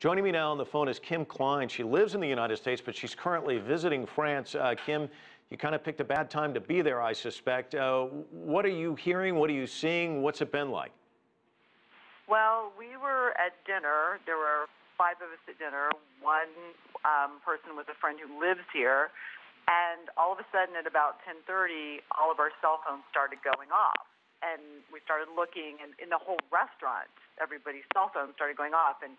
Joining me now on the phone is Kim Klein. She lives in the United States, but she's currently visiting France. Kim, you kind of picked a bad time to be there, I suspect. What are you hearing? What are you seeing? What's it been like? Well, we were at dinner. There were five of us at dinner. One person was a friend who lives here. And all of a sudden at about 10:30, all of our cell phones started going off. And we started looking, and in the whole restaurant, everybody's cell phones started going off. And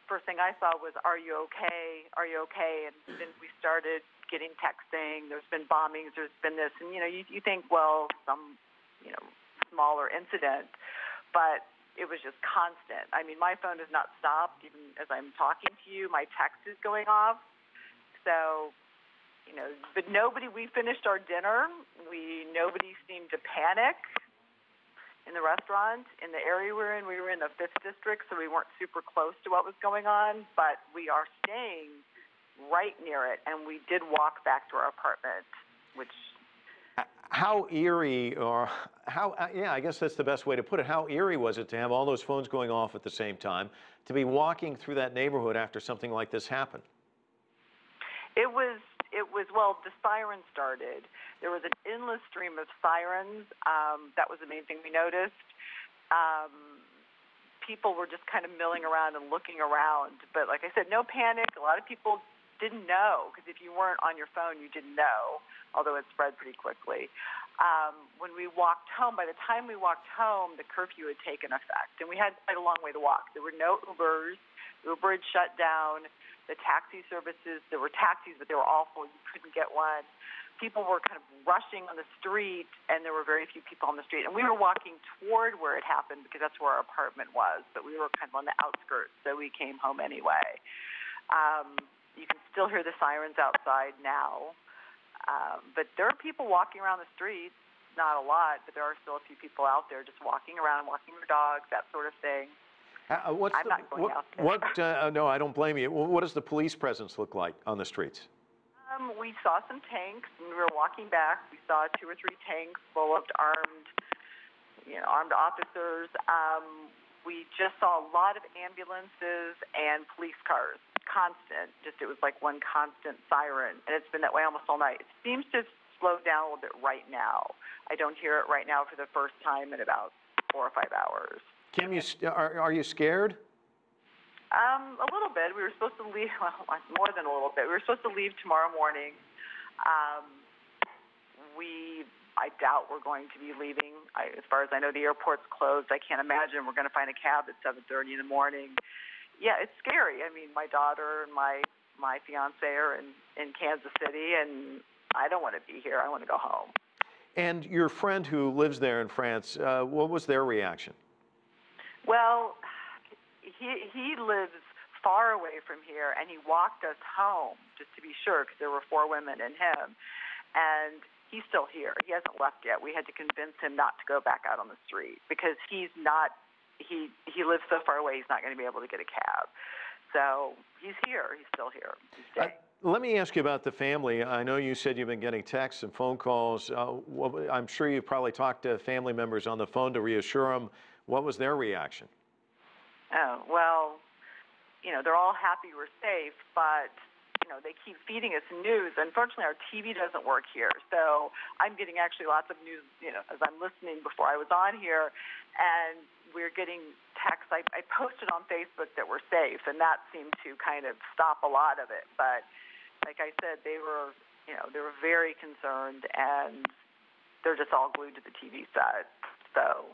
first thing I saw was, "Are you okay? Are you okay?" And then we started getting texting. There's been bombings. There's been this. And, you think, well, some, smaller incident. But it was just constant. I mean, my phone has not stopped. Even as I'm talking to you, my text is going off. So, but we finished our dinner. Nobody seemed to panic in the restaurant. In the area we were in the 5th District, so we weren't super close to what was going on, but we are staying right near it, and we did walk back to our apartment, which... How eerie, or I guess that's the best way to put it. How eerie was it to have all those phones going off at the same time, to be walking through that neighborhood after something like this happened? It was, well, the sirens started. There was an endless stream of sirens. That was the main thing we noticed. People were just kind of milling around and looking around. But like I said, no panic. A lot of people didn't know, because if you weren't on your phone, you didn't know, although it spread pretty quickly. When we walked home, by the time we walked home, the curfew had taken effect, and we had quite a long way to walk. There were no Ubers. Uber had shut down. The taxi services, there were taxis, but they were awful. You couldn't get one. People were kind of rushing on the street, and there were very few people on the street. And we were walking toward where it happened, because that's where our apartment was, but we were kind of on the outskirts, so we came home anyway. You can still hear the sirens outside now. But there are people walking around the streets, not a lot, but there are still a few people out there just walking around, walking their dogs, that sort of thing. I'm not going out there. No, I don't blame you. What does the police presence look like on the streets? We saw some tanks, and we were walking back. We saw 2 or 3 tanks full of armed officers. We just saw a lot of ambulances and police cars. Constant, it was like one constant siren, and it's been that way almost all night. It seems to have slowed down a little bit right now. I don't hear it right now for the first time in about 4 or 5 hours. Kim, are you scared? A little bit. We were supposed to leave, well, more than a little bit. We were supposed to leave tomorrow morning. I doubt we're going to be leaving. As far as I know, the airport's closed. I can't imagine we're going to find a cab at 7:30 in the morning. Yeah, it's scary. I mean, my daughter and my fiance are in Kansas City, and I don't want to be here. I want to go home. And your friend who lives there in France, what was their reaction? Well, he lives far away from here, and he walked us home just to be sure, because there were 4 women and him. And he's still here. He hasn't left yet. We had to convince him not to go back out on the street, because he's not. He lives so far away, he's not going to be able to get a cab. So he's here. He's still here. He's staying. Let me ask you about the family. I know you said you've been getting texts and phone calls. I'm sure you've probably talked to family members on the phone to reassure them. What was their reaction? Oh, well, they're all happy we're safe, but they keep feeding us news. Unfortunately, our TV doesn't work here, so I'm getting actually lots of news, as I'm listening before I was on here, and we're getting texts. I posted on Facebook that we're safe, and that seemed to kind of stop a lot of it. But like I said, they were very concerned, and they're just all glued to the TV set. So